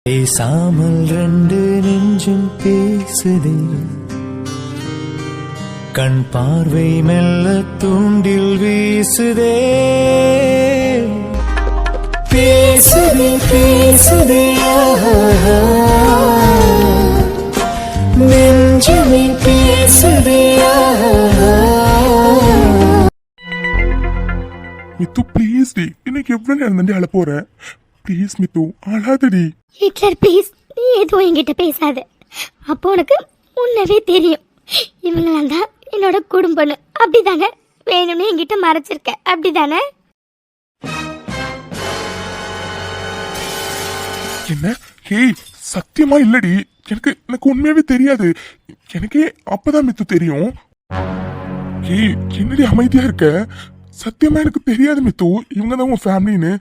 பேசாமல் ரெண்டு நெஞ்சும் பேசுதே, கண் பார்வை மெல்ல தூண்டில் வீசுதே. பேசுதே பேசுதே நெஞ்சுமே பேசுதே. மித்து ப்ளீஸ் டி, இன்னைக்கு எவ்வளவு நேரம் தாண்டி அழ போற? ப்ளீஸ் மித்து அழாதடி. ஹிட்லர் ப்ளீஸ், நீ எதுவும் என்கிட்ட பேசாத. அப்போ உனக்கு முன்னவே தெரியும் இவங்களாம் தான் என்னோட குடும்பம்னு, அப்படிதானே? வேணும்னு என்கிட்ட மறைச்சிருக்க, அப்படிதானே? என்ன? ஹே சத்தியமா இல்லடி, எனக்கு உண்மையாவே தெரியாது. எனக்கே அப்பதான் மித்து தெரியும். ஹே என்னடி அமைதியா இருக்க? சத்தியமா எனக்கு தெரியாது மித்து, இவங்க தான் உன் ஃபேமிலின்னு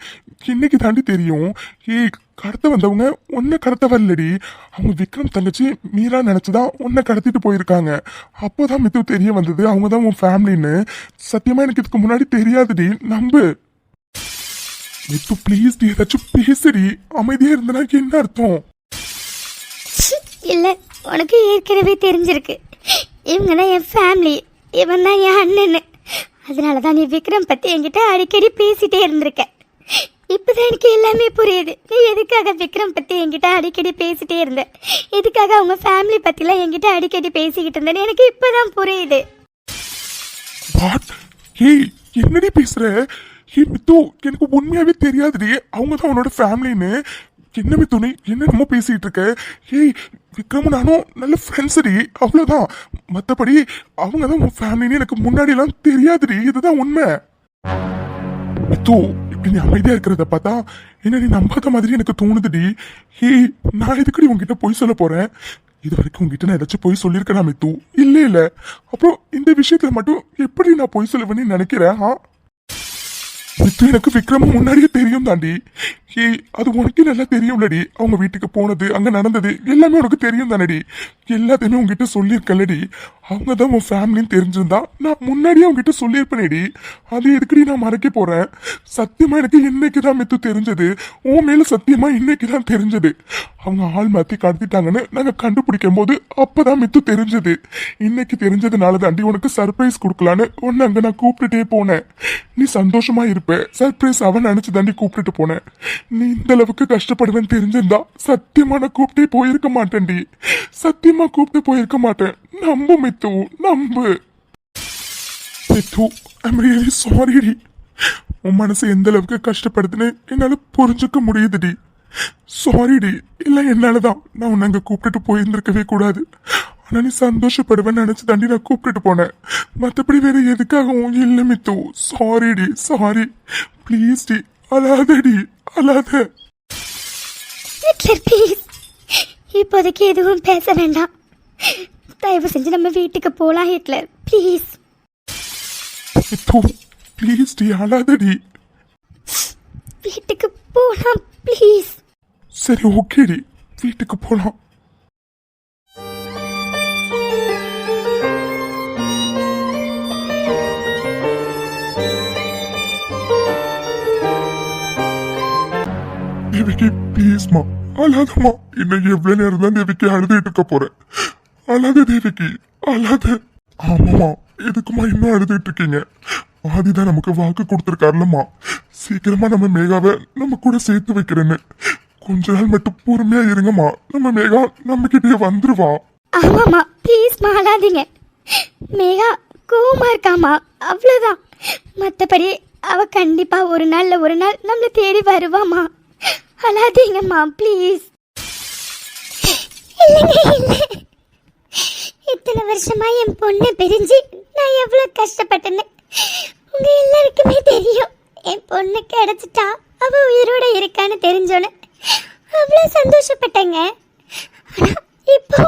இன்னைக்கு தாண்டி தெரியும். ஏ கடத்த வந்தவங்க உன்னை கடத்த வரலடி, அவங்க விக்ரம் தங்கச்சி மீரா நினைச்சுதான் உன்னை கடத்திட்டு போயிருக்காங்க. அப்போதான் மித்து தெரிய வந்தது அவங்க தான் உன் ஃபேமிலின்னு. சத்தியமா எனக்கு இதுக்கு முன்னாடி தெரியாதுடி, நம்பு. மித்து ப்ளீஸ் டி, ஏதாச்சும் பேசுடி. அமைதியா இருந்தனா என்ன அர்த்தம்? இல்ல, உனக்கு ஏற்கனவே தெரிஞ்சிருக்கு இவங்க தான் என் ஃபேமிலி, இவன் தான் என் அண்ணன்னு. அதனாலதான் நீ விக்ரம் பத்தி என்கிட்ட அடிக்கடி பேசிட்டே இருந்திருக்க. இப்பதான் எனக்கு எல்லாமே புரியுது. நீ எதுக்காக விக்ரம் பத்தி என்கிட்ட அடிக்கடி பேசிட்டே இருந்த, எதுக்காக அவங்க ஃபேமிலி பத்திலாம் என்கிட்ட அடிக்கடி பேசிக்கிட்டு இருந்தேன்னு எனக்கு இப்பதான் புரியுது. என்னடி பேசுற? ஹே மித்து, எனக்கு உண்மையாவே தெரியாதுடி அவங்க தான் உன்னோட ஃபேமிலின்னு. என்ன மித்து நீ என்னமோ பேசிட்டு இருக்க? ஏய் விக்ரமும் நானும் நல்ல ஃப்ரெண்ட்ஸ்டி, அவ்வளவுதான். மற்றபடி அவங்க தான் உன் ஃபேமிலின்னு எனக்கு முன்னாடி எல்லாம் தெரியாதுடி, இதுதான் உண்மை. மித்து இப்படி நீ அமைதியா இருக்கிறத பார்த்தா என்ன நீ நம்பாத மாதிரி எனக்கு தோணுதுடி. ஹே நான் எதுக்கடி உங்ககிட்ட போய் சொல்ல போறேன்? இது வரைக்கும் உங்ககிட்ட நான் ஏதாச்சும் போய் சொல்லியிருக்கேன் மித்து? இல்ல. அப்புறம் இந்த விஷயத்துல மட்டும் எப்படி நான் போய் சொல்லுவேன்னு நினைக்கிறேன்? மித்து எனக்கு விக்ரமும் முன்னாடியே தெரியும் தாண்டி. ஹே அது உனக்கு நல்லா தெரியும்லடி, அவங்க வீட்டுக்கு போனது அங்க நடந்தது எல்லாமே உனக்கு தெரியும் தானடி. எல்லாத்தையுமே உங்ககிட்ட சொல்லியிருக்கலடி. அவங்க தான் உன் ஃபேமிலின்னு தெரிஞ்சிருந்தா நான் முன்னாடியே அவங்ககிட்ட சொல்லியிருப்பேனேடி. அது எதுக்கடி நான் மறைக்க போறேன்? சத்தியமா எனக்கு இன்னைக்குதான் மித்து தெரிஞ்சது. உன் மேல சத்தியமா இன்னைக்குதான் தெரிஞ்சது. அவங்க ஆள் மாத்தி கடத்திட்டாங்கன்னு நாங்க கண்டுபிடிக்கும் போது அப்பதான் மித்து தெரிஞ்சது. இன்னைக்கு தெரிஞ்சதுனால தாண்டி உனக்கு சர்ப்ரைஸ் கொடுக்கலான்னு ஒன்னு அங்க நான் கூப்பிட்டுட்டே போனேன். நீ சந்தோஷமா இருப்ப, சர்ப்ரைஸ் அவன் நினைச்சு தாண்டி கூப்பிட்டுட்டு போனேன். நீ இந்த அளவுக்கு கஷ்டப்படுவேன்னு தெரிஞ்சிருந்தா சத்தியமா நான் கூப்பிட்டே போயிருக்க மாட்டேன்டி. சத்தியமா கூப்பிட்டு போயிருக்க மாட்டேன். நம்பு மித்து, நம்பு. மித்து ஐம் ரியலி சாரிடி. உன் மனசு எந்த அளவுக்கு கஷ்டப்படுதுன்னு என்னால புரிஞ்சுக்க முடியுதுடி. சாரிடி. இல்ல என்னாலதான் நான் உன்னை அங்க கூப்பிட்டுட்டு போயிருந்திருக்கவே கூடாது. ஆனா நீ சந்தோஷப்படுவேன்னு நினைச்சு தாண்டி நான் கூப்பிட்டுட்டு போனேன். மற்றபடி வேற எதுக்காகவும் இல்லை மித்து. சாரிடி, சாரி. ப்ளீஸ் டி, அழாதடி, அழாத. ப்ளீஸ் இப்போதைக்கு எதுவும் பேச வேண்டாம். தயவு செஞ்சு நம்ம வீட்டுக்கு போலாம் ஹிட்லர், ப்ளீஸ். மித்து ப்ளீஸ் டி, அழாதடி. வீட்டுக்கு போலாம் ப்ளீஸ். சரி ஓகேடி, வீட்டுக்கு போலாம். தேவிக்கு ப்ளீஸ்மா அழாதம்மா. இன்னும் எவ்வளவு நேரம் தான் தேவிக்கு அழுதுட்டு இருக்க போறேன்? அழாத தேவிக்கு, அழாத. ஆமாமா, எதுக்குமா இன்னும் அழுதுட்டு இருக்கீங்க? ஆதிதான் நமக்கு வாக்கு கொடுத்துருக்காருலம்மா, சீக்கிரமா நம்ம மேகாவை நம்ம கூட சேர்த்து வைக்கிறேன்னு. கொஞ்ச நாள் மட்டும் பொறுமையா இருங்கம்மா. நம்ம மேகா நம்ம கிட்டே வந்துருவா. ஆமாமா ப்ளீஸ் அழாதீங்க. மேகா கோவமா இருக்காமா, அவ்வளவுதான். மற்றபடி அவ கண்டிப்பா ஒரு நாள் நம்மளை தேடி வருவாமா. அழாதீங்கம்மா ப்ளீஸ். இத்தனை வருஷமா என் பொண்ணு பிரிஞ்சு நான் எவ்வளவு கஷ்டப்பட்டேன்னு உங்க எல்லாருக்குமே தெரியும். என் பொண்ணு கிடைச்சிட்டா, அவ உயிரோட இருக்கான்னு தெரிஞ்சோன்னு அவ்வளவு சந்தோஷப்பட்டேங்க. ஆனா இப்போ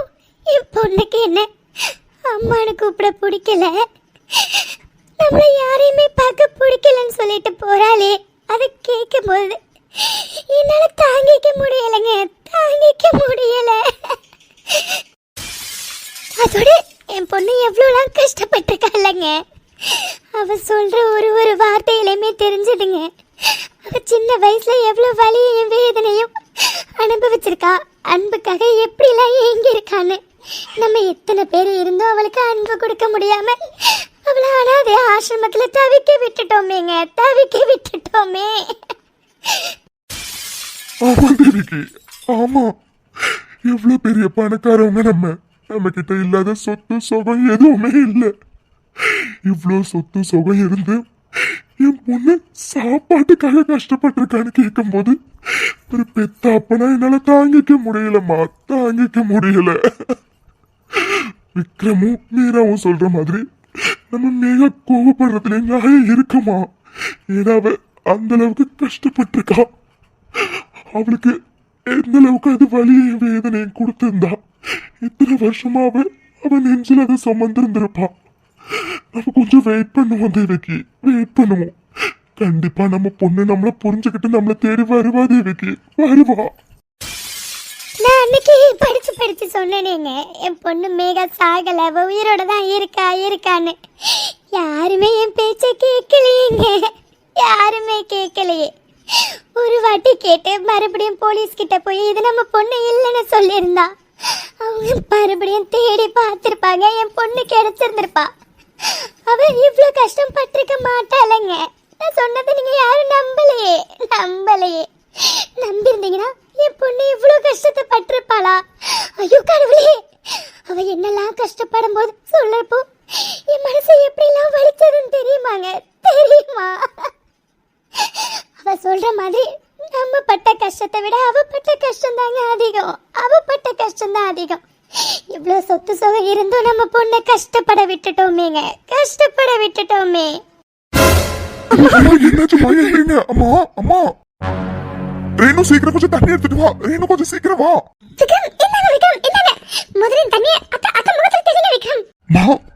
என் பொண்ணுக்கு என்ன அம்மானு கூப்பிட பிடிக்கல, நம்மள யாரையுமே பார்க்க பிடிக்கலன்னு சொல்லிட்டு போறாளே. அதை கேட்கும் போது என்னால தாங்கிக்க முடியலைங்க, தாங்கிக்க முடியல. அதோட என் பொண்ணு எவ்வளோலாம் கஷ்டப்பட்டிருக்கா இல்லைங்க. அவ சொல்ற ஒரு வார்த்தையிலுமே தெரிஞ்சதுங்க அவ சின்ன வயசுல எவ்வளவு வலியையும் வேதனையும் அனுபவிச்சிருக்கா, அன்புக்காக எப்படிலாம் ஏங்கி இருக்கான்னு. நம்ம எத்தனை பேர் இருந்தோம் அவளுக்கு அன்பு கொடுக்க முடியாம அவளை அனாதை ஆசிரமத்துல தவிக்க விட்டுட்டோமேங்க, தவிக்க விட்டுட்டோமே. ஆமா தேவிக்கு, ஆமா. எவ்வளவு பெரிய பணக்காரவங்க நம்ம கிட்ட இல்லாத சொத்து சுகம் எதுவுமே இல்லை. இவ்வளோ சொத்து சுகம் இருந்து என் பொண்ணு சாப்பாட்டுக்காக கஷ்டப்பட்டிருக்கான்னு கேட்கும் போது ஒரு பெத்த அப்பனா என்னால தாங்கிக்க முடியலம்மா, தாங்கிக்க முடியல. விக்ரமும் மீராவும் சொல்ற மாதிரி நம்ம மேக கோவப்படுறதுல நியாயம் இருக்குமா? ஏன்னா அவ அந்த அளவுக்கு கஷ்டப்பட்டிருக்கா. அவளுக்கு எந்த அளவுக்கு அது வலியையும் வேதனையும் கொடுத்திருந்தா இத்தனை வருஷமா அவ நெஞ்சில் அதை சுமந்திருந்திருப்பா. நம்ம கொஞ்சம் வெயிட் பண்ணுவோம் தேவிக்கு, வெயிட் பண்ணுவோம். கண்டிப்பா நம்ம பொண்ணு நம்மள புரிஞ்சுக்கிட்டு நம்மள தேடி வருவா தேவிக்கு, வருவா. நான் அன்னைக்கு படிச்சு சொன்னேனேங்க, என் பொண்ணு மேகா சாகல, அவ உயிரோட தான் இருக்கான்னு. யாருமே என் பேச்சை கேட்கலையேங்க, யாருமே கேட்கலையே. ஒரு வாட்டி கேட்டு மறுபடியும் போலீஸ் கிட்ட போய் இது நம்ம பொண்ணு இல்லைன்னு சொல்லியிருந்தா அவங்க மறுபடியும் தேடி பார்த்திருப்பாங்க, என் பொண்ணு கிடைச்சிருந்திருப்பா. அவ இவ்வளவு கஷ்டம் பட்டிருக்க மாட்டாளங்க. நான் சொன்னதை நீங்க யாரும் நம்பலையே. நம்பிருந்தீங்கன்னா என் பொண்ணு இவ்வளவு கஷ்டத்தை பட்டிருப்பாளா? ஐயோ கடவுளே, அவ என்னெல்லாம் கஷ்டப்படும் போது சொல்லப்போ என் மனசு எப்படிலாம் வலிச்சதுன்னு தெரியுமா? அவ சொல்ற மாதிரி நம்ம பட்ட கஷ்டத்தை விட அவ பட்ட கஷ்டம் தாங்க அதிகம். அவ பட்ட கஷ்டம் தான் அதிகம். இவ்வளவு சொத்து சுகம் இருந்தும் நம்ம பொண்ணை கஷ்டப்பட விட்டுட்டோமேங்க, கஷ்டப்பட விட்டுட்டோமே. என்னாச்சுமா? ஏங்க அம்மா, அம்மா ரேணு சீக்கிரம் கொஞ்சம் தண்ணி எடுத்துட்டு வா. ரேணு கொஞ்சம் சீக்கிரம் வா. விக்ரம், என்னங்க முதல்ல தண்ணி அத்த முகத்துல தெளிங்க விக்ரம்.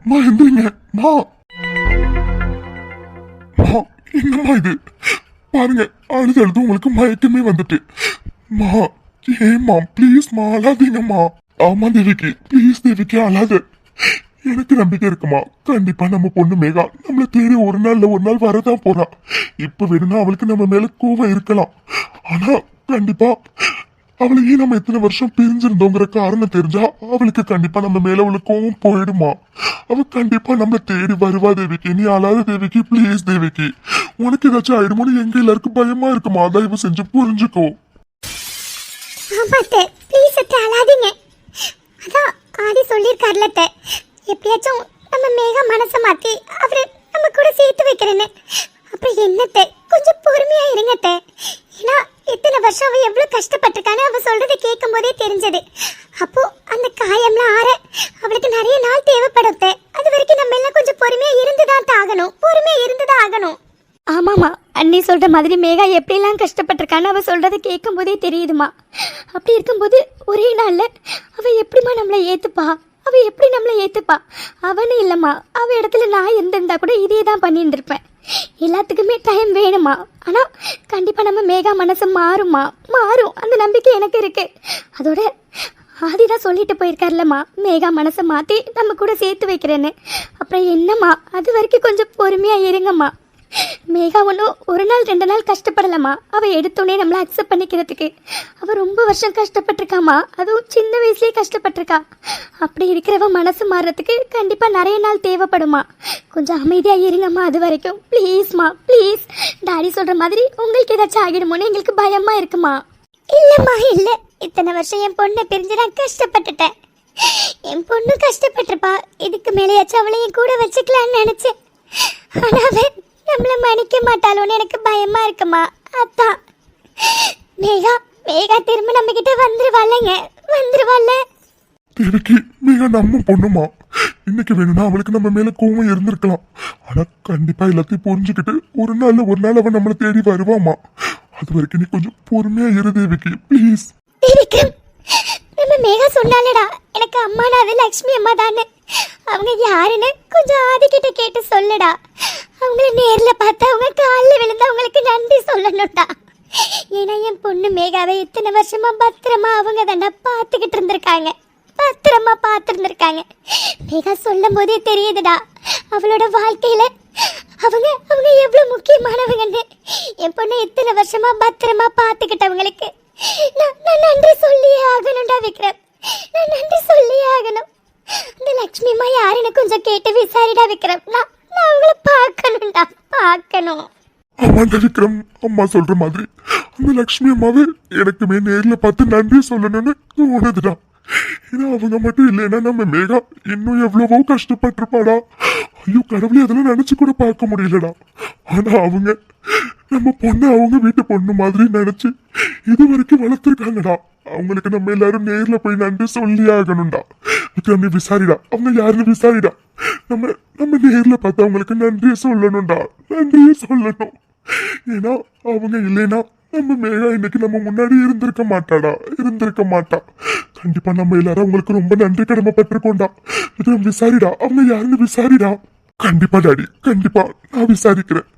மா எந்திரிங்க மா. என்னம்மா இது? பாருங்க, அழுது உங்களுக்கு மயக்கமே வந்துட்டு. மா ஏம்மா ப்ளீஸ் மா, அழாதீங்கம்மா. ஆமா தேவிக்கு, ப்ளீஸ் தேவிக்கு அழாத. எனக்கு நம்பிக்கை இருக்குமா, கண்டிப்பா நம்ம பொண்ணு மேகா நம்மள தேடி ஒரு நாள் வரதான் போறா. இப்ப வேணும்னா அவளுக்கு நம்ம மேல கோவம் இருக்கலாம், ஆனா கண்டிப்பா அவளையே நம்ம எத்தனை வருஷம் பிரிஞ்சிருந்தோங்கிற காரணம் தெரிஞ்சா அவளுக்கு கண்டிப்பா நம்ம மேல உள்ள கோவம் போயிடுமா. அவ கண்டிப்பா நம்ம தேடி வருவா தேவிக்கு. நீ அழாத தேவிக்கு, ப்ளீஸ் தேவிக்கு. உனக்கு ஏதாச்சும் ஆயிடுமோன்னு எங்க எல்லாருக்கும் பயமா இருக்குமா, தயவு செஞ்சு புரிஞ்சுக்கோ. ப்ளீஸ் அத்தை அழாதீங்க. அதான் ஆதி சொல்லியிருக்கார்ல அத்தை, எப்படியாச்சும் நம்ம மேகா மனசை மாத்தி அவரை நம்ம கூட சேர்த்து வைக்கிறேன்னு. அப்புறம் என்னத்தை கொஞ்சம் பொறுமையா இருங்க அத்தை. ஏன்னா இத்தனை வருஷம் அவ எவ்வளவு கஷ்டப்பட்டிருக்கான்னு அவ சொல்றதை கேட்கும் போதே தெரிஞ்சது. அப்போ அந்த காயம்லாம் ஆற அவளுக்கு நிறைய நாள் தேவைப்படும். அது வரைக்கும் நம்ம எல்லாம் கொஞ்சம் பொறுமையா இருந்துதான் ஆகணும். ஆமாமா, அண்ணி சொல்ற மாதிரி மேகா எப்படிலாம் கஷ்டப்பட்டிருக்கான்னு அவ சொல்றதை கேட்கும் போதே தெரியுதுமா. அப்படி இருக்கும்போது ஒரே நாள்ல அவ எப்படிமா நம்மளை ஏத்துப்பா? அவனு இல்லம்மா, அவ இடத்துல நான் இருந்திருந்தா கூட இதே தான் பண்ணிட்டு இருப்பேன். எல்லாத்துக்குமே டைம் வேணுமா. ஆனா கண்டிப்பா நம்ம மேகா மனசு மாறும். அந்த நம்பிக்கை எனக்கு இருக்கு. அதோட ஆதிதான் சொல்லிட்டு போயிருக்காருலம்மா, மேகா மனசை மாத்தி நம்ம கூட சேர்த்து வைக்கிறேன்னு. அப்புறம் என்னம்மா, அது வரைக்கும் கொஞ்சம் பொறுமையா இருங்கம்மா. மேகா ஒன்றும் ஒரு நாள் 2 நாள் கஷ்டப்படலாமா. அவள் எடுத்தோடனே நம்மளை அக்செப்ட் பண்ணிக்கிறதுக்கு அவள் ரொம்ப வருஷம் கஷ்டப்பட்டிருக்காமா. அதுவும் சின்ன வயசுலேயே கஷ்டப்பட்டிருக்கா. அப்படி இருக்கிறவ மனசு மாறுறதுக்கு கண்டிப்பாக நிறைய நாள் தேவைப்படுமா. கொஞ்சம் அமைதியாக இருங்கம்மா அது வரைக்கும். ப்ளீஸ்மா ப்ளீஸ். டாடி சொல்கிற மாதிரி உங்களுக்கு ஏதாச்சும் ஆகிடுமோன்னு எங்களுக்கு பயமாக இருக்குமா. இல்லைம்மா இல்லை, இத்தனை வருஷம் என் பொண்ணை பிரிஞ்சு நான் கஷ்டப்பட்டுட்டேன். என் பொண்ணு கஷ்டப்பட்டிருப்பா. இதுக்கு மேலேயாச்சும் அவளை என் கூட வச்சுக்கலான்னு நினச்சேன். ஆனால் நம்மள மன்னிக்க மாட்டாளோன்னு எனக்கு பயமா இருக்குமா. அதான் மேகா திரும்ப நம்ம கிட்ட வந்துருவாள்ல. தேவிக்கு மேகா நம்ம பொண்ணுமா. இன்னைக்கு வேணும்னா அவளுக்கு நம்ம மேல கோவம் இருந்திருக்கலாம், ஆனா கண்டிப்பா எல்லாத்தையும் புரிஞ்சுக்கிட்டு ஒரு நாள் அவன் நம்மளை தேடி வருவாமா. அது வரைக்கும் நீ கொஞ்சம் பொறுமையா இரு தேவிக்கு, ப்ளீஸ். நம்ம மேகா சொன்னாலடா எனக்கு அம்மானா அது லக்ஷ்மி அம்மா தானே. அவங்க யாருன்னு கொஞ்சம் ஆதிக்கிட்ட கேட்டு சொல்லுடா. அவங்கள நேர்ல பார்த்து அவங்க காலில் விழுந்து அவங்களுக்கு நன்றி சொல்லணும்டா. ஏன்னா என் பொண்ணு மேகாவை இத்தனை வருஷமா பத்திரமா அவங்க தானே பார்த்துக்கிட்டு இருந்திருக்காங்க. மேகா சொல்லும் போதே தெரியுதுடா அவளோட வாழ்க்கையில அவங்க எவ்வளவு முக்கியமானவங்கன்னு. என் பொண்ணு இத்தனை வருஷமா பத்திரமா பார்த்துக்கிட்டவங்களுக்கு நான் நன்றி சொல்லியே ஆகணும்டா விக்ரம். நான் நன்றி சொல்லியே ஆகணும். இந்த லக்ஷ்மி அம்மா யாருன்னு கொஞ்சம் கேட்டு விசாரிடா விக்ரம். நான் அவங்கள பார்க்கணும்டா, பார்க்கணும். ஆமாண்டா விக்ரம், அம்மா சொல்ற மாதிரி அந்த லக்ஷ்மி அம்மாவே எனக்குமே நேர்ல பார்த்து நன்றி சொல்லணும்னு தோணுதுடா. ஏன்னா அவங்க மட்டும் இல்லைன்னா நம்ம மேகா இன்னும் எவ்வளவோ கஷ்டப்பட்டிருப்பாடா. ஐயோ கடவுளே, அதெல்லாம் நினைச்சு கூட பார்க்க முடியலடா. ஆனா அவங்க நம்ம பொண்ணு அவங்க வீட்டு பொண்ணு மாதிரி நினைச்சு இது வரைக்கும் வளர்த்துருக்காங்கடா. அவங்களுக்கு நம்ம எல்லாரும் நேர்ல போய் நன்றி சொல்லி ஆகணும்டா. விக்ரம், நீ விசாரிடா, அவங்க யாருன்னு விசாரிடா. நம்ம நேர்ல பார்த்து அவங்களுக்கு நன்றியை சொல்லணும்டா, நன்றியை சொல்லணும். ஏன்னா அவங்க இல்லைன்னா நம்ம மேகா இன்னைக்கு நம்ம முன்னாடி இருந்திருக்க மாட்டா. கண்டிப்பா நம்ம எல்லாரும் அவங்களுக்கு ரொம்ப நன்றி கடமைப்பட்டிருக்கோம்டா. விக்ரம், விசாரிடா, அவங்க யாருன்னு விசாரிடா. கண்டிப்பா டாடி, கண்டிப்பா நான் விசாரிக்கிறேன்.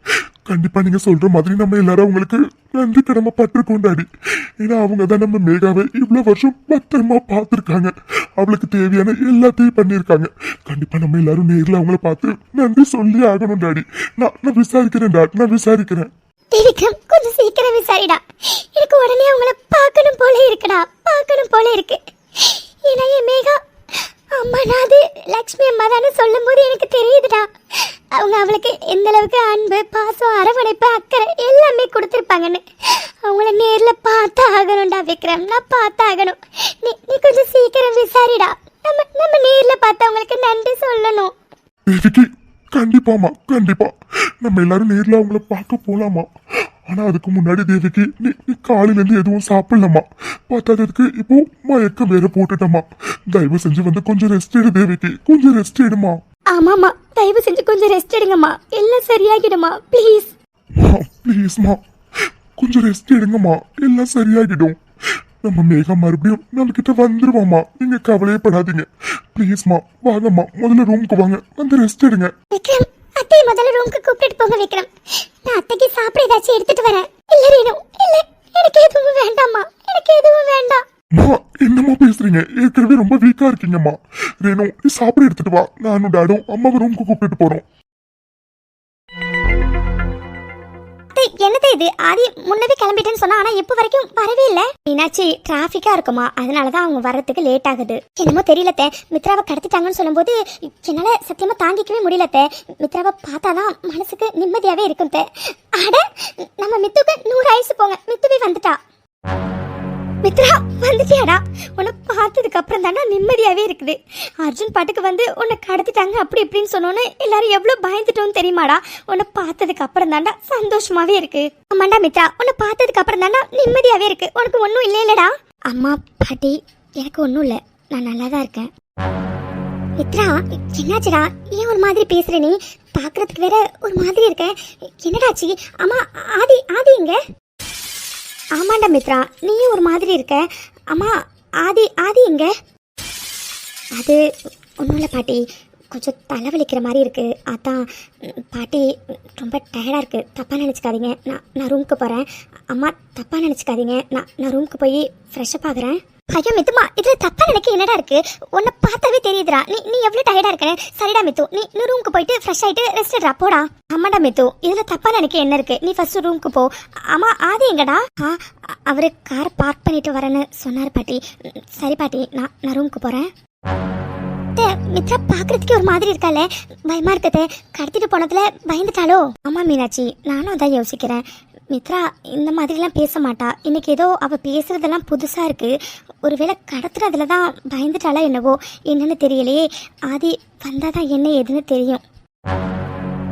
கண்டிப்பா நீங்க சொல்ற மாதிரி நம்ம எல்லாரும் அவங்களுக்கு நன்றி கடமைப்பட்டிருக்கோம் டாடி. ஏன்னா அவங்க தான் நம்ம மேகாவை இவ்வளவு வருஷம் பத்திரமா பார்த்துருக்காங்க. அவளுக்கு தேவையான எல்லாத்தையும் பண்ணியிருக்காங்க. கண்டிப்பா நம்ம எல்லாரும் நேர்ல அவங்கள பார்த்து நன்றி சொல்லி ஆகணும் டாடி. நான் விசாரிக்கிறேன் டாடி, நான் விசாரிக்கிறேன். விக்ரம், கொஞ்சம் சீக்கிரம் விசாரிடா. எனக்கு உடனே அவங்கள பார்க்கணும் போல இருக்குடா, பார்க்கணும் போல இருக்கு. ஏன்னா என் மேகா அம்மா நான் அது லக்ஷ்மி அம்மா தானே சொல்லும் போது எனக்கு தெரியுதுடா. அவங்க அவளுக்கு எந்த அளவுக்கு அன்பு, பாசம், அரவணைப்பு, அக்கறை எல்லாமே கொடுத்துருப்பாங்கன்னு. அவங்கள நேர்ல பார்த்து ஆகணும்டா விக்ரம், நான் பார்த்து ஆகணும். நீ கொஞ்சம் சீக்கிரம் விசாரிடா. நம்ம நேர்ல பார்த்து அவங்களுக்கு நன்றி சொல்லணும். தேவிக்கு, கண்டிப்பாமா, கண்டிப்பா நம்ம எல்லாரும் நேர்ல அவங்கள பார்க்க போலாமா. ஆனா அதுக்கு முன்னாடி தேவிக்கு நீ காலையில இருந்து எதுவும் சாப்பிடலாமா. பார்த்ததுக்கு இப்போ மயக்கம் வேற போட்டுட்டமா. தயவு செஞ்சு வந்து கொஞ்சம் ரெஸ்ட் எடு தேவிக்கு, கொஞ்சம் ரெஸ்ட் எடுமா. ஆமாமா, தயவு செஞ்சு கொஞ்சம் ரெஸ்ட் எடுங்கம்மா, எல்லாம் சரியாகிடுமா ப்ளீஸ். ப்ளீஸ்மா, கொஞ்சம் ரெஸ்ட் எடுங்கம்மா, எல்லாம் சரியாகிடும். நம்ம மேகா மறுபடியும் நம்ம கிட்ட வந்துருவாமா, நீங்க கவலையப்படாதீங்க. ப்ளீஸ்மா வாங்கம்மா, முதல்ல ரூமுக்கு வாங்க, வந்து ரெஸ்ட் எடுங்க. விக்ரம், அத்தை முதல்ல ரூமுக்கு கூப்பிட்டு போங்க விக்ரம். நான் அத்தைக்கு சாப்பிட ஏதாச்சும் எடுத்துட்டு வரேன். இல்ல ரேணு, இல்ல எனக்கு எதுவும் வேண்டாம்மா, எனக்கு எதுவும் வேண்டாம். என்னம்மா பேசுறீங்க? ஏற்கனவே ரொம்ப வீக்கா இருக்கீங்கம்மா. ரேணு, நீ சாப்பிட எடுத்துட்டு வா. நானும் டாடும் அம்மாவை ரூமுக்கு கூப்பிட்டு போறோம். என்னது இது? ஆதி முன்னவே கிளம்பிட்டேன்னு சொன்னா, ஆனா இப்ப வரைக்கும் வரவே இல்ல. மீனாட்சி டிராபிக்கா இருக்குமா, அதனாலதான் அவங்க வர்றதுக்கு லேட் ஆகுது. என்னமோ தெரியலத்தே, மித்ராவை கடத்திட்டாங்கன்னு சொல்லும் போது என்னால சத்தியமா தாங்கிக்கவே முடியலத்தே. மித்ராவை பார்த்தாதான் மனசுக்கு நிம்மதியாவே இருக்கும். அட, நம்ம மித்துக்கு 100 ஆயுசு போங்க, மித்துவே வந்துட்டா. மித்ரா வந்துட்டியாடா? உன்னை பார்த்ததுக்கு அப்புறம் தானே நிம்மதியாவே இருக்குது. அர்ஜுன் பாட்டுக்கு வந்து உன்னை கடத்திட்டாங்க அப்படி இப்படின்னு சொன்னோன்னு எல்லாரும் எவ்வளவு பயந்துட்டோன்னு தெரியுமாடா? உன்னை பார்த்ததுக்கு அப்புறம் தாண்டா சந்தோஷமாவே இருக்கு. ஆமாண்டா மித்ரா, உன்னை பார்த்ததுக்கு அப்புறம் தாண்டா நிம்மதியாவே இருக்கு. உனக்கு ஒன்றும் இல்லை இல்லடா? அம்மா பாட்டி, எனக்கு ஒன்றும் இல்லை, நான் நல்லா தான் இருக்கேன். மித்ரா, என்னாச்சுடா? ஏன் ஒரு மாதிரி பேசுற? நீ பார்க்கறதுக்கு வேற ஒரு மாதிரி இருக்க. என்னடாச்சு? அம்மா, ஆதி இங்க? ஆமாண்டா மித்ரா, நீயும் ஒரு மாதிரி இருக்க. அம்மா, ஆதி எங்க? அது ஒன்றும் இல்லை பாட்டி, கொஞ்சம் தலைவலிக்கிற மாதிரி இருக்கு. அதான் பாட்டி, ரொம்ப டயர்டாக இருக்கு, தப்பாக நினச்சிக்காதீங்க. நான் ரூமுக்கு போகிறேன். அம்மா தப்பாக நினச்சிக்காதீங்க, நான் ரூமுக்கு போய் ஃப்ரெஷ்ஷப் ஆகுறேன். ஐயோ மித்துமா, இதில் தப்பாக நினைக்க என்னடா இருக்கு? உன்னை பார்த்தாவே தெரியுதுடா நீ எவ்வளோ டயர்டாக இருக்கேன். சரிடா மித்து, நீ ரூமுக்கு போயிட்டு ஃப்ரெஷ் ஆகிட்டு ரெஸ்ட் எடுறா, போடா. ஆமாடா மித்து, இதில் தப்பாக நினைக்க என்ன இருக்கு? நீ ஃபர்ஸ்ட் ரூமுக்கு போ. ஆமா, ஆதி எங்கடா? அவரு காரை பார்க் பண்ணிட்டு வரேன்னு சொன்னார் பாட்டி. சரி பாட்டி, நான் ரூமுக்கு போகிறேன். மித்ரா பாக்குறதுக்கு ஒரு மாதிரி இருக்காளே, பயமா இருக்கதே. கடத்திட்டு போனதுல பயந்துட்டாலோ? ஆமா மீனாட்சி, நானும் அதான் யோசிக்கிறேன். மித்ரா இந்த மாதிரிலாம் பேச மாட்டா. இன்னைக்கு ஏதோ அவ பேசுறதெல்லாம் புதுசா இருக்கு. ஒருவேளை கடத்துறதுல தான் பயந்துட்டாளா என்னவோ, என்னன்னு தெரியலையே. ஆதி வந்தாதான் என்ன ஏதுன்னு தெரியும்.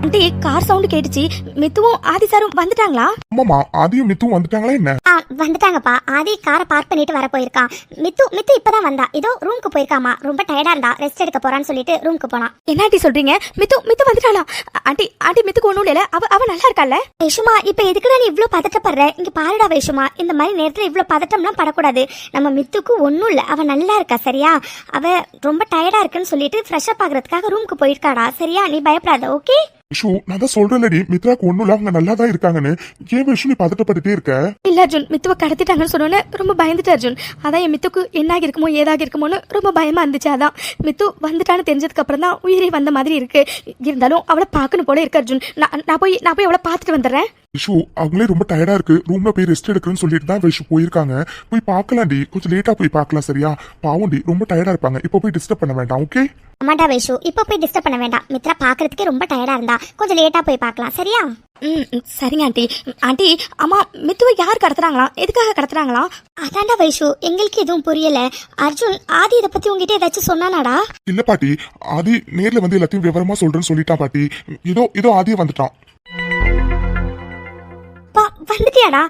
ஆண்டி, கார் சவுண்ட் கேட்டுச்சு. மித்துவும் ஆதி சாரும் வந்துட்டாங்களா? ஆமாமா, ஆதியும் மித்துவும் வந்துட்டாங்களா என்ன? வந்துட்டாங்கப்பா. ஆதி காரை பார்க் பண்ணிட்டு வர போயிருக்கான். மித்து இப்பதான் வந்தா. ஏதோ ரூமுக்கு போயிருக்காமா, ரொம்ப டயர்டா இருந்தா, ரெஸ்ட் எடுக்க போறான்னு சொல்லிட்டு ரூமுக்கு போனா. என்ன ஆண்டி சொல்றீங்க? மித்து வந்துட்டாளா? ஆண்டி மித்துக்கு ஒண்ணும் இல்ல, அவ நல்லா இருக்கால. வைஷுமா, இப்ப எதுக்குடா நீ இவ்ளோ பதட்டப்படுற? இங்க பாருடா வைஷுமா, இந்த மாதிரி நேரத்துல இவ்ளோ பதட்டம்லாம் படக்கூடாது. நம்ம மித்துக்கு ஒன்னும் இல்ல, அவ நல்லா இருக்கா சரியா? அவ ரொம்ப டயர்டா இருக்குன்னு சொல்லிட்டு ஃப்ரெஷ் அப் ஆகுறதுக்காக ரூமுக்கு போயிருக்காடா சரியா? நீ பயப்படாத, ஓகே? விஷு, நான் தான் சொல்றேன்லடி, மித்ராக்கு ஒண்ணும் இல்ல, அவங்க நல்லா தான் இருக்காங்கன்னு. ஏன் விஷு நீ பதட்டப்பட்டுட்டே இருக்க? இல்ல அர்ஜுன், மித்துவை கடத்திட்டாங்கன்னு சொன்னோன்னே ரொம்ப பயந்துட்டு அர்ஜுன். அதான் என் மித்துக்கு என்னாகி இருக்குமோ ஏதாகி இருக்குமோன்னு ரொம்ப பயமா இருந்துச்சு. அதான் மித்து வந்துட்டான்னு தெரிஞ்சதுக்கு அப்புறம் தான் உயிரே வந்த மாதிரி இருக்கு. இருந்தாலும் அவளை பார்க்கணும் போல இருக்கு அர்ஜுன். நான் போய் அவளை பார்த்துட்டு வந்துடுறேன். விஷு அவங்களே ரொம்ப டயர்டா இருக்கு, ரூம்ல போய் ரெஸ்ட் எடுக்கிறேன்னு சொல்லிட்டு தான் விஷு போயிருக்காங்க. போய் பார்க்கலாம்டி, கொஞ்சம் லேட்டா போய் பார்க்கலாம் சரியா? பாவம்டி ரொம்ப டயர்டா இருப்பாங்க, இப்போ போய் டிஸ்டர்ப் பண்ண வேண்டாம். ஓகே? ஆமாண்டா வைஷு, இப்போ போய் டிஸ்டர்ப் பண்ண வேண்டாம். மித்ரா பார்க்கறதுக்கே ரொம்ப டயர்டா இருந்தா, கொஞ்சம் லேட்டா போய் பார்க்கலாம் சரியா? சரிங்க ஆண்டி. ஆண்டி அம்மா மித்துவை யார் கடத்துறாங்களா? எதுக்காக கடத்துறாங்களா? அதான்டா வைஷு, எங்களுக்கு எதுவும் புரியல. அர்ஜுன் ஆதி இதை பத்தி உங்ககிட்ட ஏதாச்சும் சொன்னானாடா? இல்ல பாட்டி, ஆதி நேர்ல வந்து எல்லாத்தையும் விவரமா சொல்றேன்னு சொல்லிட்டான் பாட்டி. ஏதோ ஆதியே வந்துட்டான். வந்துட்டியாடா?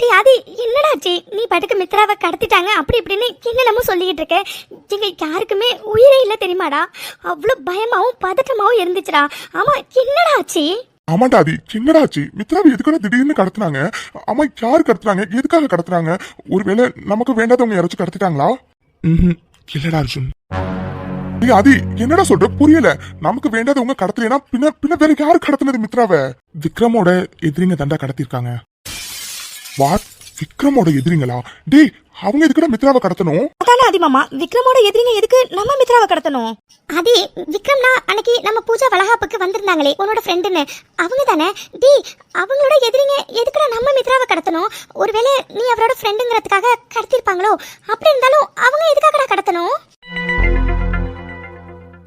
டே ஆதி, என்னடாச்சு? நீ பாட்டுக்கு மித்ராவை கடத்திட்டாங்க அப்படி இப்படின்னு என்னென்னமோ சொல்லிக்கிட்டு இருக்க. எங்க யாருக்குமே உயிரே இல்லை தெரியுமாடா? அவ்வளோ பயமாவும் பதட்டமாவும் இருந்துச்சுடா. ஆமா, என்னடா ஆச்சு? ஆமாண்டா ஆதி, என்னடா ஆச்சு? மித்ராவை எதுக்காக திடீர்னு கடத்துனாங்க? ஆமா, யார் கடத்துறாங்க? எதுக்காக கடத்துறாங்க? ஒருவேளை நமக்கு வேண்டாதவங்க யாராச்சும் கடத்திட்டாங்களா? இல்லடா அர்ஜுன். ஆதி, என்னடா சொல்ற? புரியல. நமக்கு வேண்டாதவங்க கடத்தலைனா பின்ன வேற யாரு கடத்தினது மித்ராவை? விக்ரமோட எதிரிங்க தண்டா கடத்திருக்காங்க. வாட்? விக்ரமோட எதிரிங்களா? டேய், அவங்க எதுக்குடா மித்ராவை கடத்தணும்? அதானே ஆதி மாமா, விக்ரமோட எதிரிங்க எதுக்கு நம்ம மித்ராவை கடத்தணும்? ஆதி, விக்ரம்னா அன்னைக்கு நம்ம பூஜா வளகாப்புக்கு வந்திருந்தாங்களே உன்னோட ஃப்ரெண்டுன்னு, அவங்க தானே? டேய், அவங்களோட எதிரிங்க எதுக்குடா நம்ம மித்ராவை கடத்தணும்? ஒருவேளை நீ அவரோட ஃப்ரெண்டுங்கிறதுக்காக கடத்திருப்பாங்களோ? அப்படி இருந்தாலும் அவங்க எதுக்காகடா கடத்தணும்?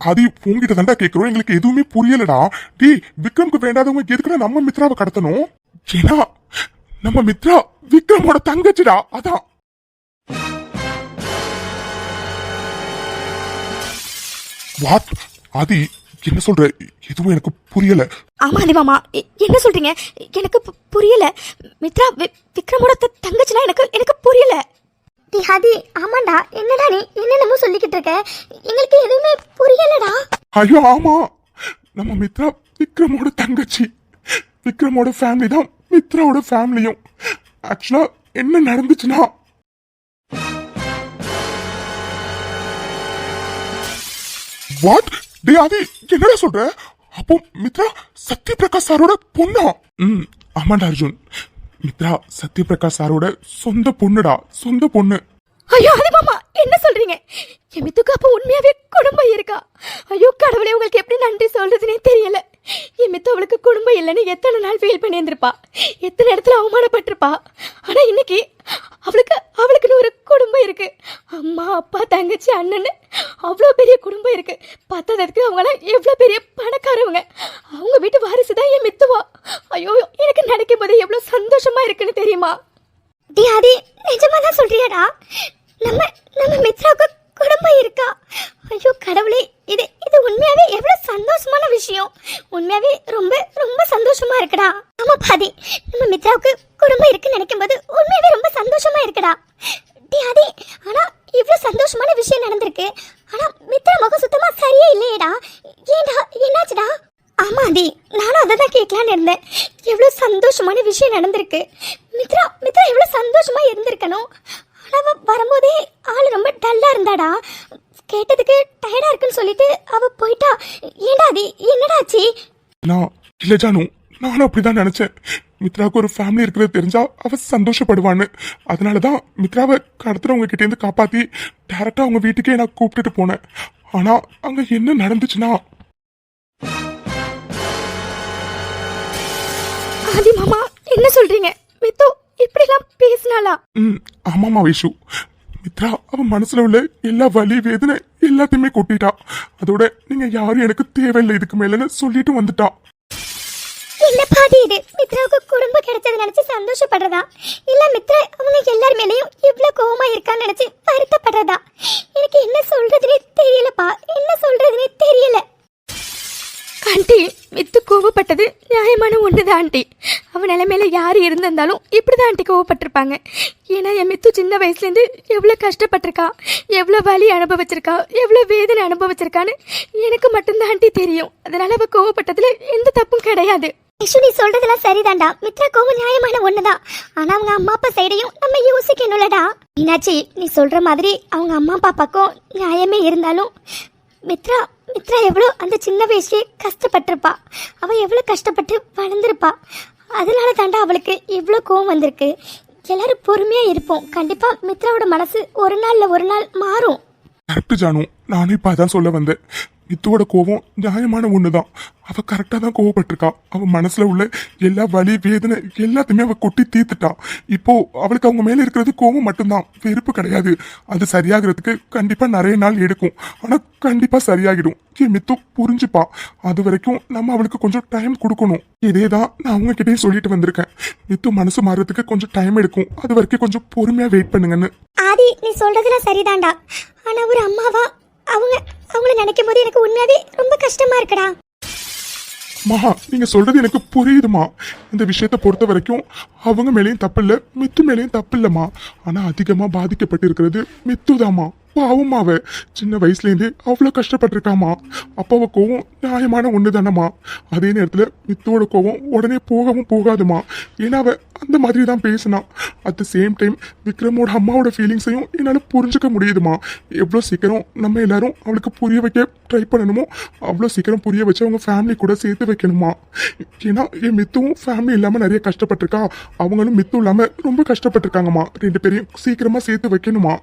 ஆதி, உங்ககிட்ட தாண்டா கேக்குறோம், எங்களுக்கு எதுவுமே புரியலடா. டேய், விக்ரம்க்கு வேண்டாதவங்க எதுக்குடா நம்ம மித்ராவை கடத்தணும்? ஏன்னா நம்ம மித்ரா விக்ரமோட தங்கச்சிடா, அதான். வாட்? ஆதி, என்ன சொல்ற? எதுவும் எனக்கு புரியல. ஆமா ஆதி மாமா, என்ன சொல்றீங்க? எனக்கு புரியல. மித்ரா விக்ரமோட தங்கச்சினா எனக்கு புரியல. ஆதி, ஆமாண்டா, என்னடா நீ என்னென்னமோ சொல்லிக்கிட்டு இருக்க? எங்களுக்கு எதுவுமே புரியலடா. ஐயோ ஆமா, நம்ம மித்ரா விக்ரமோட தங்கச்சி. விக்ரமோட ஃபேமிலி தான் மித்ராவோட ஃபேமிலியும். ஆக்சுவலா என்ன நடந்துச்சுன்னா, வாட்? டேய் ஆதி, என்னடா சொல்ற? அப்போ மித்ரா சத்யபிரகாஷ் சாரோட பொண்ணா? ஆமாண்டா அர்ஜுன், மித்ரா சத்யபிரகாஷ் சாரோட சொந்த பொண்ணுடா, சொந்த பொண்ணு. ஐயோ ஆதி மாமா, என்ன சொல்றீங்க? என் மித்துக்கு அப்ப உண்மையாவே குடும்பம் இருக்கா? ஐயோ கடவுளே, உங்களுக்கு எப்படி நன்றி சொல்றதுனே தெரியல. என் மித்து அவளுக்கு குடும்பம் இல்லைன்னு எத்தனை நாள் ஃபீல் பண்ணி இருந்திருப்பா, எத்தனை இடத்துல அவமானப்பட்டிருப்பா. ஆனா இன்னைக்கு அவளுக்குன்னு ஒரு குடும்பம் இருக்கு. அம்மா அப்பா தங்கச்சி அண்ணன்னு அவ்வளோ பெரிய குடும்பம் இருக்கு. பத்தாததுக்கு அவங்களாம் எவ்வளோ பெரிய பணக்காரவங்க. அவங்க வீட்டு வாரிசு தான் என் மித்துவா. ஐயோ, எனக்கு நினைக்கும் போது எவ்வளோ சந்தோஷமா இருக்குன்னு தெரியுமா? டேய் ஆதி, நிஜமா தான் சொல்றியாடா? நம்ம மித்ராவுக்கு குடும்பம் இருக்கா? ஐயோ கடவுளே, இது உண்மையாவே எவ்வளவு சந்தோஷமான விஷயம். உண்மையாவே ரொம்ப ரொம்ப சந்தோஷமா இருக்குடா. ஆமா பாதி, நம்ம மித்ராவுக்கு குடும்பம் இருக்குன்னு நினைக்கும் போது உண்மையாவே ரொம்ப சந்தோஷமா இருக்குடா. டேய் ஆதி, ஆனா இவ்வளவு சந்தோஷமான விஷயம் நடந்திருக்கு. ஆனா மித்ரா முகம் சுத்தமா சரியே இல்லையேடா. ஏண்டா, என்னாச்சுடா? ஆமா ஆதி, நானும் அதை தான் கேட்கலான்னு இருந்தேன். எவ்வளவு சந்தோஷமான விஷயம் நடந்திருக்கு. மித்ரா எவ்வளவு சந்தோஷமா இருந்திருக்கணும். ஆனா அவ வரும்போதே ஆளு ரொம்ப டல்லா இருந்தாடா. கேட்டதுக்கு டயர்டா இருக்குன்னு சொல்லிட்டு அவ போயிட்டா. ஏண்டா ஆதி, என்னடாச்சு? நான் இல்ல ஜானு, நானும் அப்படிதான் நினைச்சேன். மித்ராவுக்கு ஒரு ஃபேமிலி இருக்கிறது தெரிஞ்சா அவ சந்தோஷப்படுவான்னு. அதனாலதான் மித்ராவை கடத்துறவங்க கிட்ட இருந்து காப்பாத்தி டைரக்டா அவங்க வீட்டுக்கே நான் கூப்பிட்டுட்டு போனேன். ஆனா அங்க என்ன நடந்துச்சுன்னா, ஆதி மாமா, என்ன சொல்றீங்க? மித்து இப்படிலாம் பேசினாளா? ஆமாமா வைஷு, மித்ரா அவ மனசுல உள்ள எல்லா வலி வேதனை எல்லாத்தையுமே கொட்டிட்டா. அதோட நீங்க யாரும் எனக்கு தேவையில்லை இதுக்கு மேலன்னு சொல்லிட்டு வந்துட்டா. என்ன பாதி இது? மித்ராவுக்கு குடும்பம் கிடைச்சது நினைச்சு சந்தோஷப்படுறதா, இல்ல மித்ரா அவங்க எல்லார் மேலயும் இவ்வளவு கோவமா இருக்கான்னு நினைச்சு வருத்தப்படுறதா? எனக்கு என்ன சொல்றதுனே தெரியலப்பா, என்ன சொல்றதுனே தெரியல. ஆண்டி, மித்து கோவப்பட்டது நியாயமான ஒண்ணுதான் ஆண்டி. அவன் நிலைமையில யாரு இருந்திருந்தாலும் இப்படிதான் ஆண்டி கோவப்பட்டிருப்பாங்க. ஏன்னா என் மித்து சின்ன வயசுலேருந்து எவ்வளோ கஷ்டப்பட்டிருக்கா, எவ்வளோ வலி அனுபவிச்சிருக்கா, எவ்வளோ வேதனை அனுபவிச்சிருக்கான்னு எனக்கு மட்டும்தான் ஆண்டி தெரியும். அதனால அவ கோவப்பட்டதுல எந்த தப்பும் கிடையாது. ஐஷு, நீ சொல்றதெல்லாம் சரிதான்டா. மித்ரா கோவம் நியாயமான ஒண்ணுதான். ஆனா அவங்க அம்மா அப்பா சைடையும் நம்ம யோசிக்கணும்லடா. மீனாட்சி, நீ சொல்ற மாதிரி அவங்க அம்மா அப்பாக்கும் நியாயமே இருந்தாலும் மித்ரா எவ்வளோ அந்த சின்ன வயசுலயே கஷ்டப்பட்டிருப்பா. அவ எவ்வளோ கஷ்டப்பட்டு வளர்ந்துருப்பா. அதனால தாண்டா அவளுக்கு இவ்வளோ கோவம் வந்திருக்கு. எல்லாரும் பொறுமையா இருப்போம். கண்டிப்பா மித்ராவோட மனசு ஒரு நாள் மாறும். கரெக்ட் ஜானு, நானும் இப்ப அதான் சொல்ல வந்தேன். மித்துவோட கோவம் நியாயமான ஒண்ணுதான். அவ கரெக்டா தான் கோவப்பட்டிருக்கா. அவ மனசுல உள்ள எல்லா வலி வேதனை எல்லாத்தையுமே அவ கொட்டி தீர்த்துட்டா. இப்போ அவளுக்கு அவங்க மேல இருக்கிறது கோவம் மட்டும்தான், வெறுப்பு கிடையாது. அது சரியாகிறதுக்கு கண்டிப்பா நிறைய நாள் எடுக்கும். ஆனா கண்டிப்பா சரியாகிடும். என் மித்து புரிஞ்சுப்பா. அது வரைக்கும் நம்ம அவளுக்கு கொஞ்சம் டைம் கொடுக்கணும். இதேதான் நான் அவங்க கிட்டயும் சொல்லிட்டு வந்திருக்கேன். மித்து மனசு மாறதுக்கு கொஞ்சம் டைம் எடுக்கும். அது வரைக்கும் கொஞ்சம் பொறுமையா வெயிட் பண்ணுங்கன்னு. ஆதி, நீ சொல்றதுலாம் சரிதான்டா. ஆனா ஒரு அம்மாவா அவங்கள நினைக்கும் போது எனக்கு உண்மையாவே ரொம்ப கஷ்டமா இருக்குடா. மகா, நீங்க சொல்றது எனக்கு புரியுதுமா. இந்த விஷயத்தை பொறுத்த வரைக்கும் அவங்க மேலேயும் தப்பு இல்ல, மித்து மேலேயும் தப்பு இல்லம்மா. ஆனா அதிகமா பாதிக்கப்பட்டு இருக்கிறது மித்துதாமா. பாவமாவ சின்ன வயசுல இருந்தே அவ்வளவு கஷ்டப்பட்டிருக்காமா. அப்பாவை கோவம் நியாயமான ஒண்ணு தானம்மா. அதே நேரத்துல மித்துவோட கோவம் உடனே போகவும் போகாதுமா. ஏன்னா அவ அந்த மாதிரி தான் பேசினான். அட் த சேம் டைம் விக்ரமோட அம்மாவோட ஃபீலிங்ஸையும் என்னால புரிஞ்சுக்க முடியுதுமா. எவ்வளோ சீக்கிரம் நம்ம எல்லாரும் அவளுக்கு புரிய வைக்க ட்ரை பண்ணணுமோ அவ்வளோ சீக்கிரம் புரிய வச்சு அவங்க ஃபேமிலி கூட சேர்த்து வைக்கணுமா. ஏன்னா என் மித்துவும் ஃபேமிலி இல்லாம நிறைய கஷ்டப்பட்டிருக்கா. அவங்களும் மித்து இல்லாம ரொம்ப கஷ்டப்பட்டிருக்காங்கம்மா. ரெண்டு பேரையும் சீக்கிரமா சேர்த்து வைக்கணுமா.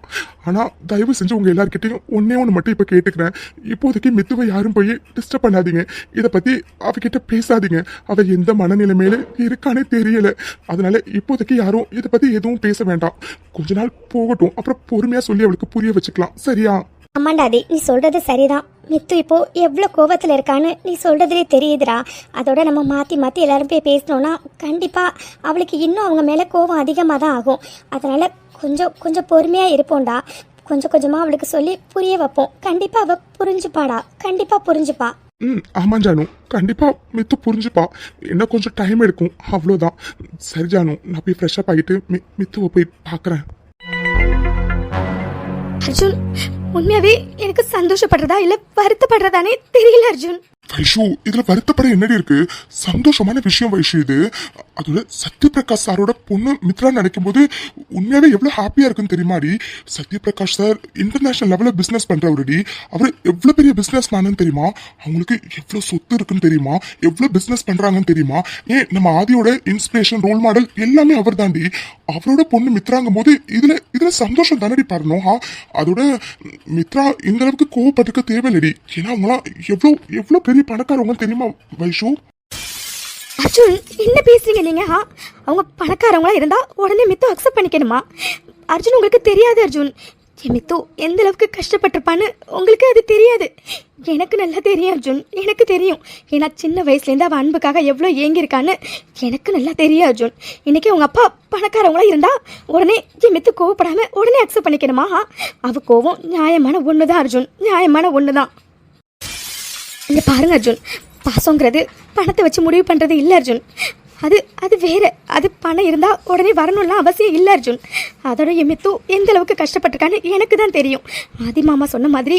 ஆனா தயவு செஞ்சு உங்க எல்லார்கிட்டையும் ஒன்னே ஒன்று மட்டும் இப்ப கேட்டுக்கிறேன். இப்போதைக்கு மித்துவை யாரும் போய் டிஸ்டர்ப் பண்ணாதீங்க. இதை பத்தி அவகிட்ட பேசாதீங்க. அவ எந்த மனநிலைமையில இருக்கானே தெரியல. அதனால இப்போதைக்கு யாரும் இதை பத்தி எதுவும் பேச வேண்டாம். கொஞ்ச நாள் போகட்டும், அப்புறம் பொறுமையா சொல்லி அவளுக்கு புரிய வச்சுக்கலாம். சரியா? ஆமாண்டாதி, நீ சொல்றது சரிதான். மித்து இப்போ எவ்வளோ கோபத்தில் இருக்கான்னு நீ சொல்றதுலே தெரியுதுடா. அதோட நம்ம மாற்றி எல்லாரும் போய் பேசினோன்னா கண்டிப்பா அவளுக்கு இன்னும் அவங்க மேலே கோபம் அதிகமாக தான் ஆகும். அதனால கொஞ்சம் பொறுமையாக இருப்போம்டா. கொஞ்சமாக அவளுக்கு சொல்லி புரிய வைப்போம். கண்டிப்பா அவ புரிஞ்சுப்பாடா. கண்டிப்பா புரிஞ்சுப்பா. ஆமா ஜானு, கண்டிப்பா மித்து புரிஞ்சுப்பா. என்ன கொஞ்சம் டைம் எடுக்கும், அவ்வளோதான். சரி ஜானு, நான் போய் ஃப்ரெஷ்அப் ஆகிட்டு மித்துவை போய் பார்க்குறேன். அர்ஜுன், உண்மையாவே எனக்கு சந்தோஷப்படுறதா இல்ல வருத்தப்படுறதானே தெரியல அர்ஜுன். வைஷு, இதுல வருத்தப்பட என்னடி இருக்கு? சந்தோஷமான விஷயம் வைஷு இது. அதுல சத்யபிரகாஷ் சாரோட பொண்ணு மித்ரா நினைக்கும் போது உண்மையாவே எவ்வளவு ஹாப்பியா இருக்குன்னு தெரியுமாடி. சத்யபிரகாஷ் சார் இன்டர்நேஷனல் லெவல்ல பிசினஸ் பண்றவருடி. அவர் எவ்வளவு பெரிய பிசினஸ் மேனு தெரியுமா? அவங்களுக்கு எவ்வளவு சொத்து இருக்குன்னு தெரியுமா? எவ்வளவு பிசினஸ் பண்றாங்கன்னு தெரியுமா? ஏன் நம்ம ஆதியோட இன்ஸ்பிரேஷன், ரோல் மாடல் எல்லாமே அவர் தாண்டி. அவரோட பொண்ணு மித்ராங்கும் போது இதுல சந்தோஷம் தானடி பாரணும். அதோட மித்ரா இந்த அளவுக்கு கோவப்பட்டிருக்க தேவையில்லடி. ஏன்னா அவங்களாம் எவ்வளவு பெரிய பணக்காரவங்க தெரியுமா வைஷு? அர்ஜுன், என்ன பேசுறீங்க நீங்க? அவங்க பணக்காரவங்களா இருந்தா உடனே மித்து அக்செப்ட் பண்ணிக்கணுமா? அர்ஜுன், உங்களுக்கு தெரியாது அர்ஜுன். என் மித்து எந்த அளவுக்கு கஷ்டப்பட்டிருப்பான்னு உங்களுக்கு அது தெரியாது. எனக்கு நல்லா தெரியும் அர்ஜுன், எனக்கு தெரியும். ஏன்னா சின்ன வயசுலேருந்து அவள் அன்புக்காக எவ்வளோ ஏங்கியிருக்கான்னு எனக்கு நல்லா தெரியும் அர்ஜுன். இன்னைக்கு உங்கள் அப்பா பணக்காரவங்களா இருந்தா உடனே என் மித்து கோவப்படாம உடனே அக்செப்ட் பண்ணிக்கணுமா? அவ கோவம் நியாயமான ஒன்று தான் அர்ஜுன், நியாயமான ஒன்று தான். இங்க பாருங்க அர்ஜுன், பாசங்கிறது பணத்தை வச்சு முடிவு பண்றது இல்லை அர்ஜுன். அது வேற. அது பணம் இருந்தா உடனே வரணும்லாம் அவசியம் இல்லை அர்ஜுன். அதோட என் மித்து எந்த அளவுக்கு கஷ்டப்பட்டிருக்கான்னு எனக்கு தான் தெரியும். ஆதி மாமா சொன்ன மாதிரி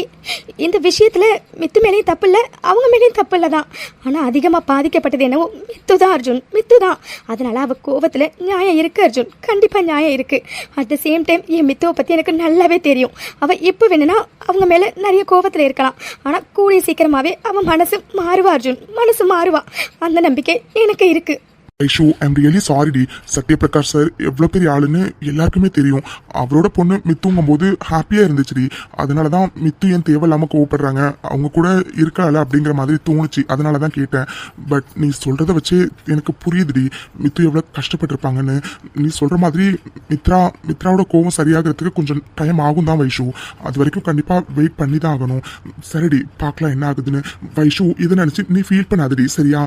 இந்த விஷயத்துல மித்து மேலேயும் தப்பு இல்லை, அவங்க மேலேயும் தப்பு இல்லை தான். ஆனா அதிகமா பாதிக்கப்பட்டது என்னவோ மித்து தான் அர்ஜுன், மித்து தான். அதனால அவ கோவத்துல நியாயம் இருக்கு அர்ஜுன், கண்டிப்பா நியாயம் இருக்கு. அட் த சேம் டைம் என் மித்துவை பத்தி எனக்கு நல்லாவே தெரியும். அவ இப்போ வேணும்னா அவங்க மேல நிறைய கோவத்துல இருக்கலாம். ஆனா கூடிய சீக்கிரமாவே அவன் மனசு மாறுவா அர்ஜுன், மனசு மாறுவா. அந்த நம்பிக்கை எனக்கு இருக்கு. ஐஷு, ஐம் ரியலி சாரிடி. சத்யபிரகாஷ் சார் எவ்வளோ பெரிய ஆளுன்னு எல்லாருக்குமே தெரியும். அவரோட பொண்ணு மித்துங்கும் போது ஹாப்பியாக இருந்துச்சுடி. அதனால தான் மித்து ஏன் தேவையில்லாமல் கோவப்படுறாங்க, அவங்க கூட இருக்கால அப்படிங்கிற மாதிரி தோணுச்சு. அதனால தான் கேட்டேன். பட் நீ சொல்கிறத வச்சு எனக்கு புரியுதுடி மித்து எவ்வளோ கஷ்டப்பட்டிருப்பாங்கன்னு. நீ சொல்கிற மாதிரி மித்ராவோட கோவம் சரியாகிறதுக்கு கொஞ்சம் டைம் ஆகும் தான் வைஷு. அது வரைக்கும் கண்டிப்பாக வெயிட் பண்ணி தான் ஆகணும். சரிடி, பார்க்கலாம் என்ன ஆகுதுன்னு. வைஷு, இதை நினச்சி நீ ஃபீல் பண்ணாதடி, சரியா?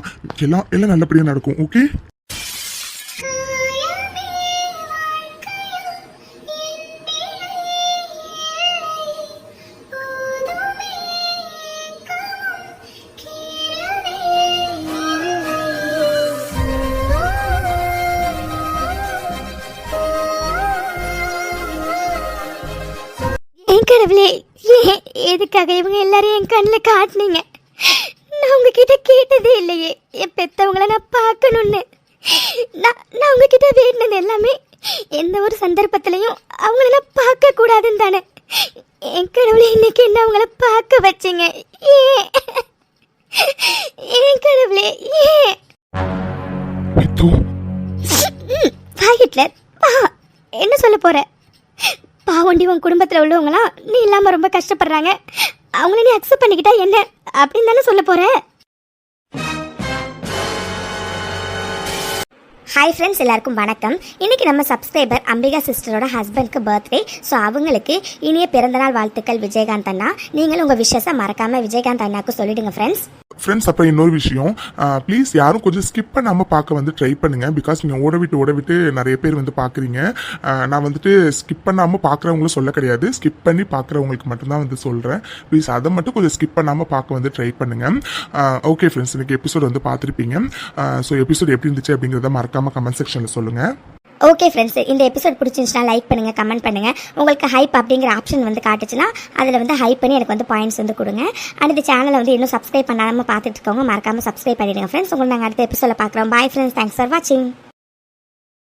எல்லாம் நல்லபடியாக நடக்கும். ஓகே? கடவுளே, ஏன் எதுக்காக இவங்க எல்லாரும் என் கண்ணில் காட்டினீங்க? நான் உங்ககிட்ட கேட்டதே இல்லையே என் பெத்தவங்கள நான் பார்க்கணும்னு. நான் உங்ககிட்ட வேண்டினது எல்லாமே எந்த ஒரு சந்தர்ப்பத்திலையும் அவங்கள நான் பார்க்க கூடாதுன்னு தானே. என் கடவுளே, இன்னைக்கு என்ன அவங்கள பார்க்க வச்சிங்க? ஏன் கடவுளே, ஏன்? என்ன சொல்ல போற? பாவண்டி, உன் குடும்பத்தில் உள்ளவங்களாம் நீ இல்லாமல் ரொம்ப கஷ்டப்படுறாங்க. அவங்கள நீ அக்செப்ட் பண்ணிக்கிட்டா என்ன அப்படின்னு தானே சொல்ல போற? ஹாய் ஃப்ரெண்ட்ஸ், எல்லாருக்கும் வணக்கம். இன்றைக்கி நம்ம சப்ஸ்கிரைபர் அம்பிகா சிஸ்டரோட ஹஸ்பண்ட்க்கு பர்த்டே. ஸோ அவங்களுக்கு இனிய பிறந்தநாள் வாழ்த்துக்கள் விஜயகாந்த் அண்ணா. நீங்களும் உங்கள் விஷஸை மறக்காமல் விஜயகாந்த் அண்ணாவுக்கு சொல்லிடுங்க ஃப்ரெண்ட்ஸ். அப்புறம் இன்னொரு விஷயம், ப்ளீஸ் யாரும் கொஞ்சம் ஸ்கிப் பண்ணாமல் பார்க்க வந்து ட்ரை பண்ணுங்கள். பிகாஸ் நீங்கள் ஓட விட்டு நிறைய பேர் வந்து பார்க்குறீங்க. நான் வந்துட்டு ஸ்கிப் பண்ணாமல் பார்க்குறவங்களும் சொல்ல கிடையாது, ஸ்கிப் பண்ணி பார்க்குறவங்களுக்கு மட்டும்தான் வந்து சொல்கிறேன். ப்ளீஸ் அதை மட்டும் கொஞ்சம் ஸ்கிப் பண்ணாமல் பார்க்க வந்து ட்ரை பண்ணுங்கள். ஓகே ஃப்ரெண்ட்ஸ், இன்றைக்கி எபிசோட் வந்து பார்த்துருப்பீங்க. ஸோ எபிசோட் எப்படி இருந்துச்சு அப்படிங்கிறத மறக்காமல் கமெண்ட் செக்ஷனில் சொல்லுங்கள். ஓகே ஃப்ரெண்ட்ஸ், இந்த எபிசோட் பிடிச்சிருந்துச்சுன்னா லைக் பண்ணுங்கள், கமெண்ட் பண்ணுங்கள். உங்களுக்கு ஹைப் அப்படிங்கிற ஆப்ஷன் வந்து காட்டுச்சுன்னா அதில் வந்து ஹைப் பண்ணி எனக்கு வந்து பாயிண்ட்ஸ் வந்து கொடுங்க. அண்ட் இந்த சேனலை வந்து இன்னும் சப்ஸ்கிரைப் பண்ணாமல் பார்த்துட்டு இருக்கவங்க மறக்காமல் சப்ஸ்கிரைப் பண்ணிடுங்க ஃப்ரெண்ட்ஸ். உங்களுக்கு நாங்கள் அடுத்த எபிசோட பார்க்குறோம். பாய் ஃப்ரெண்ட்ஸ், தேங்க்ஸ் ஃபார் வாட்சிங்.